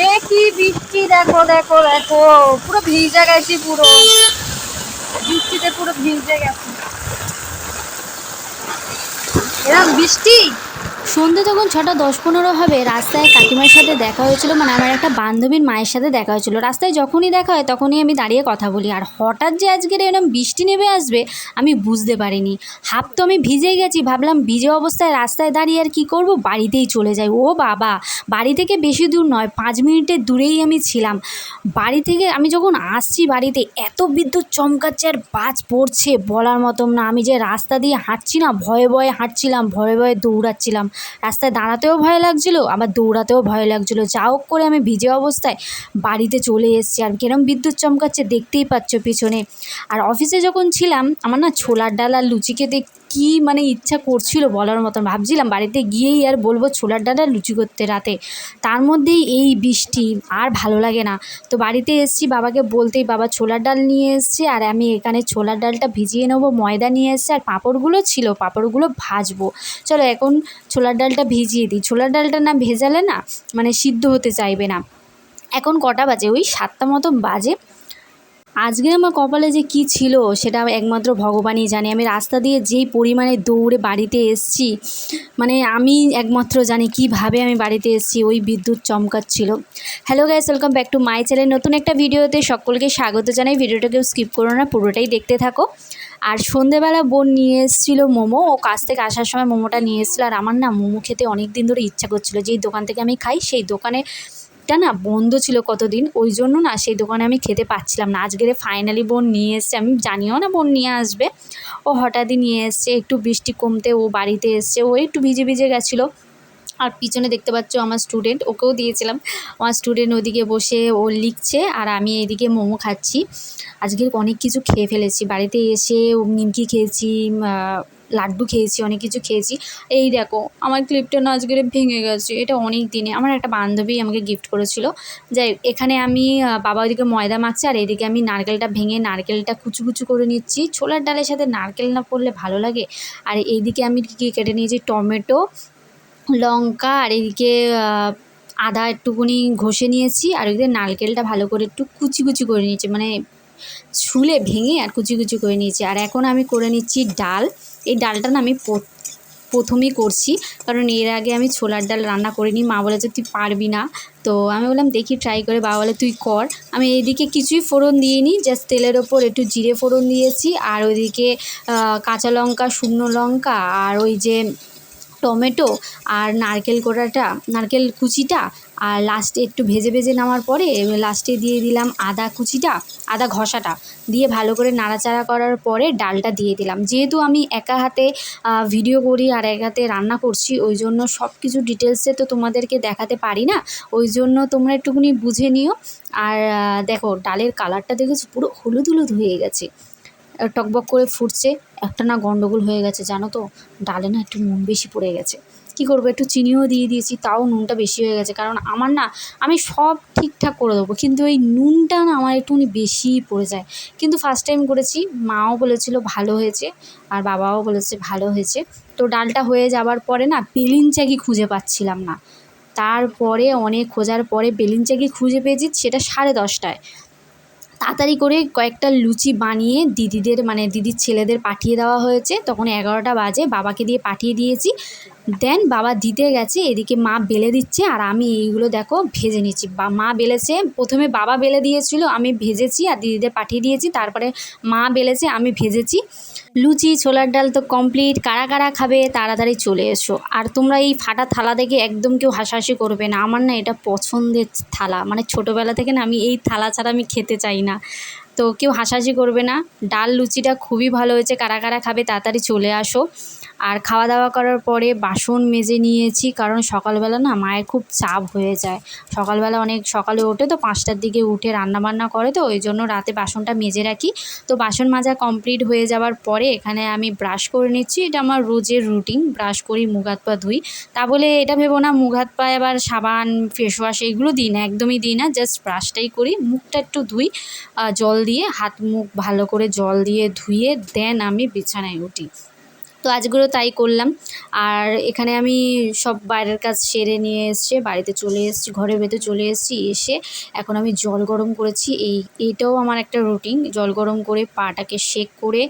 এ কি বৃষ্টি, দেখো দেখো দেখো, পুরো ভিজে গেছি, পুরো বৃষ্টিতে পুরো ভিজে গেছি। এরকম বৃষ্টি। সন্ধ্যে তখন 6:10-15 হবে। রাস্তায় কাকিমার সাথে দেখা হয়েছিল, মানে আমার একটা বান্ধবীর মায়ের সাথে দেখা হয়েছিল। রাস্তায় যখনই দেখা হয় তখনই আমি দাঁড়িয়ে কথা বলি, আর হঠাৎ যে আজকের এরকম বৃষ্টি নেমে আসবে আমি বুঝতে পারিনি। হাফ তো আমি ভিজেই গেছি, ভাবলাম ভিজে অবস্থায় রাস্তায় দাঁড়িয়ে আর কী করব, বাড়িতেই চলে যাই। ও বাবা, বাড়ি থেকে বেশি দূর নয়, 5 মিনিটের দূরেই আমি ছিলাম। বাড়ি থেকে আমি যখন আসছি বাড়িতে, এত বিদ্যুৎ চমকাচ্ছে আর বাজ পড়ছে বলার মতন না। আমি যে রাস্তা দিয়ে হাঁটছি না, ভয়ে ভয়ে হাঁটছিলাম, ভয়ে ভয়ে দৌড়াচ্ছিলাম। রাস্তায় দাঁড়াতেও ভয় লাগছিলো, আবার দৌড়াতেও ভয় লাগছিলো। যা হোক করে আমি ভিজে অবস্থায় বাড়িতে চলে এসেছি। আর কিরম বিদ্যুৎ চমকাচ্ছে দেখতেই পাচ্ছ পিছনে। আর অফিসে যখন ছিলাম, আমার না ছোলার ডাল আর লুচি খেতে কী মানে ইচ্ছা করছিল বলার মতন। ভাবছিলাম বাড়িতে গিয়েই আর বলবো ছোলার ডাল আর লুচি করতে রাতে, তার মধ্যেই এই বৃষ্টি, আর ভালো লাগে না। তো বাড়িতে এসেছি, বাবাকে বলতেই বাবা ছোলার ডাল নিয়ে এসছে, আর আমি এখানে ছোলার ডালটা ভিজিয়ে নেবো, ময়দা নিয়ে এসছে, আর পাঁপড়গুলো ছিল, পাঁপড়গুলো ভাজবো। চলো এখন ছোলার ডালটা ভিজিয়ে দিই। ছোলার ডালটা না ভেজালে না মানে সিদ্ধ হতে চাইবে না। এখন কটা বাজে, ওই 7টা মতো বাজে। আজকে আমার কপালে যে কি ছিল সেটা একমাত্র ভগবানই জানে। আমি রাস্তা দিয়ে যেই পরিমাণে দৌড়ে বাড়িতে এসেছি, মানে আমি একমাত্র জানি কিভাবে আমি বাড়িতে এসেছি, ওই বিদ্যুৎ চমকাচ্ছিল। Hello guys, welcome back to my channel. নতুন একটা ভিডিওতে সকলকে স্বাগত জানাই। ভিডিওটা কেউ স্কিপ করো না, পুরোটাই দেখতে থাকো। আর সন্ধেবেলা বোন নিয়ে এসেছিলো মোমো, ও কাছ থেকে আসার সময় মোমোটা নিয়ে এসেছিলো। আর আমার না মোমো খেতে অনেক দিন ধরে ইচ্ছা করছিলো। যেই দোকান থেকে আমি খাই সেই দোকানে না বন্ধ ছিল কতদিন, ওই জন্য না সেই দোকানে আমি খেতে পাচ্ছিলাম না। আজকের ফাইনালি বোন নিয়ে এসছে, আমি জানিও না বোন নিয়ে আসবে, ও হঠাৎই নিয়ে এসছে। একটু বৃষ্টি কমতে ও বাড়িতে এসছে, ও একটু ভিজে ভিজে গেছিলো। আর পিছনে দেখতে পাচ্ছ আমার স্টুডেন্ট, ওকেও দিয়েছিলাম। আমার স্টুডেন্ট ওদিকে বসে ও লিখছে, আর আমি এদিকে মোমো খাচ্ছি। আজকে অনেক কিছু খেয়ে ফেলেছি বাড়িতে এসে। নিমকি খেয়েছি, লাড্ডু খেয়েছি, অনেক কিছু খেয়েছি। এই দেখো আমার ক্লিপটা না আজকে ভেঙে গেছে। এটা অনেক দিনে আমার একটা বান্ধবী আমাকে গিফট করেছিল। যাই, এখানে আমি বাবা ওইদিকে ময়দা মাখছে, আর এদিকে আমি নারকেলটা ভেঙে নারকেলটা কুচু কুচু করে নিচ্ছি। ছোলার ডালের সাথে নারকেল না পড়লে ভালো লাগে। আর এইদিকে আমি কী কেটে নিয়েছি, টমেটো, লঙ্কা, আর এদিকে আদা একটুকুনি ঘষে নিয়েছি, আর ওইদিকে নারকেলটা ভালো করে একটু কুচি কুচি করে নিয়েছি, মানে ছুলে ভেঙে আর কুচি কুচি করে নিয়েছি। আর এখন আমি করে নিচ্ছি ডাল। এই ডালটা না আমি প্রথমেই করছি, কারণ এর আগে আমি ছোলার ডাল রান্না করিনি। মা বলেছে তুই পারবি না, তো আমি বললাম দেখি ট্রাই করে। বাবা বলে তুই কর। আমি এইদিকে কিছুই ফোড়ন দিইনি, জাস্ট তেলের ওপর একটু জিরে ফোড়ন দিয়েছি, আর ওইদিকে কাঁচা লঙ্কা, শুকনো লঙ্কা, আর ওই যে টমেটো, আর নারকেল কোড়াটা, নারকেল কুচিটা, আর লাস্টে একটু ভেজে ভেজে নেওয়ার পরে লাস্টে দিয়ে দিলাম আদা কুচিটা, আদা ঘষাটা দিয়ে ভালো করে নাড়াচাড়া করার পরে ডালটা দিয়ে দিলাম। যেহেতু আমি একা হাতে ভিডিও করি আর এক হাতে রান্না করছি, ওই জন্য সব কিছু ডিটেলসে তো তোমাদেরকে দেখাতে পারি না, ওই জন্য তোমরা একটুখানি বুঝে নিও। আর দেখো ডালের কালারটা দেখেছো, পুরো হলুদ হলুদ হয়ে গেছে, টকবক করে ফুটছে। একটা না গন্ডগোল হয়ে গেছে জানো তো, ডালে না একটু নুন বেশি পড়ে গেছে। কী করবো, একটু চিনিও দিয়ে দিয়েছি, তাও নুনটা বেশি হয়ে গেছে। কারণ আমার না, আমি সব ঠিকঠাক করে দেবো, কিন্তু এই নুনটা না আমার একটুখানি বেশিই পড়ে যায়। কিন্তু ফার্স্ট টাইম করেছি, মাও বলেছিল ভালো হয়েছে, আর বাবাও বলেছে ভালো হয়েছে। তো ডালটা হয়ে যাওয়ার পরে না বেলিন চাকি খুঁজে পাচ্ছিলাম না। তারপরে অনেক খোঁজার পরে বেলিন চাকি খুঁজে পেয়েছি, সেটা 10:30টায়। তাড়াতাড়ি করে কয়েকটা লুচি বানিয়ে দিদিদের, মানে দিদির ছেলেদের পাঠিয়ে দেওয়া হয়েছে। তখন 11টা বাজে, বাবাকে দিয়ে পাঠিয়ে দিয়েছি। দেন বাবা দিতে গেছে, এদিকে মা বেলে দিচ্ছে, আর আমি এইগুলো দেখো ভেজে নিচ্ছি। মা বেলেছে, প্রথমে বাবা বেলে দিয়েছিল, আমি ভেজেছি আর দিদিদের পাঠিয়ে দিয়েছি। তারপরে মা বেলেছে, আমি ভেজেছি। লুচি ছোলার ডাল তো কমপ্লিট। কারা কারা খাবে তাড়াতাড়ি চলে এসো। আর তোমরা এই ফাটা থালা দেখে একদম কেউ হাসাহাসি করবে না, আমার না এটা পছন্দের থালা, মানে ছোটোবেলা থেকে না আমি এই থালা ছাড়া আমি খেতে চাই না। তো কেউ হাসাহাসি করবে না। ডাল লুচিটা খুবই ভালো হয়েছে। কারা কারা খাবে তাড়াতাড়ি চলে আসো। আর খাওয়া দাওয়া করার পরে বাসন মেজে নিয়েছি, কারণ সকালবেলা না মায়ের খুব চাপ হয়ে যায়। সকালবেলা অনেক সকালে ওঠে, তো 5টার দিকে উঠে রান্নাবান্না করে, তো ওই জন্য রাতে বাসনটা মেজে রাখি। তো বাসন মাজা কমপ্লিট হয়ে যাওয়ার পরে এখানে আমি ব্রাশ করে নিচ্ছি। এটা আমার রোজের রুটিন, ব্রাশ করি, মুখ হাত পা ধুই। তা বলে এটা ভেবো না মুখ হাত পা এবার সাবান ফেস ওয়াশ এইগুলো দিই না, একদমই দিই না, জাস্ট ব্রাশটাই করি, মুখটা একটু ধুই জল দিয়ে, হাত মুখ ভালো করে জল দিয়ে ধুয়ে দেন আমি বিছানায় উঠি। তো আজকেও তাই করলাম। আর এখানে আমি সব বাইরের কাজ সেরে নিয়ে এসে বাড়িতে চলে এসেছি, ঘরের ভেতর চলে এসেছি। এসে এখন আমি জল গরম করেছি। এইটাও আমার একটা রুটিন, জল গরম করে পাটাকে সেঁক করে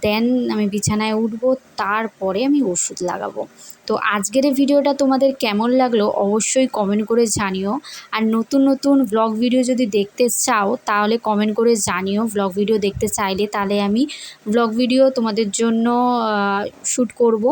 দেন আমি বিছানায় উঠবো, তারপরে আমি ওষুধ লাগাবো। তো আজকের এই ভিডিওটা তোমাদের কেমন লাগলো অবশ্যই কমেন্ট করে জানিও। আর নতুন নতুন ব্লগ ভিডিও যদি দেখতে চাও তাহলে কমেন্ট করে জানিও। ব্লগ ভিডিও দেখতে চাইলে তাহলে আমি ব্লগ ভিডিও তোমাদের জন্য শ্যুট করব,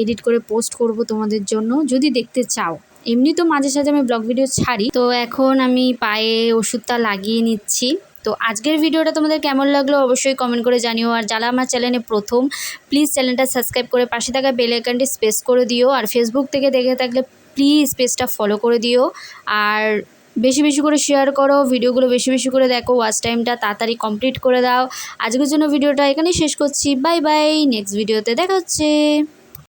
এডিট করে পোস্ট করব তোমাদের জন্য, যদি দেখতে চাও। এমনি তো মাঝে সাঝে আমি ব্লগ ভিডিও ছাড়ি। তো এখন আমি পায়ে ওষুধটা লাগিয়ে নিচ্ছি। তো আজকের ভিডিওটা তোমাদের কেমন লাগলো অবশ্যই কমেন্ট করে জানিও। আর যারা আমার চ্যানেলে প্রথম, প্লিজ চ্যানেলটা সাবস্ক্রাইব করে পাশে থাকা বেল আইকনটি প্রেস করে দিও। আর ফেসবুক থেকে দেখে থাকলে প্লিজ পেজটা ফলো করে দিও। আর বেশি বেশি করে শেয়ার করো, ভিডিওগুলো বেশি বেশি করে দেখো, ওয়াচ টাইমটা তাড়াতাড়ি কমপ্লিট করে দাও। আজকের জন্য ভিডিওটা এখানেই শেষ করছি। বাই বাই, নেক্সট ভিডিওতে দেখা হচ্ছে।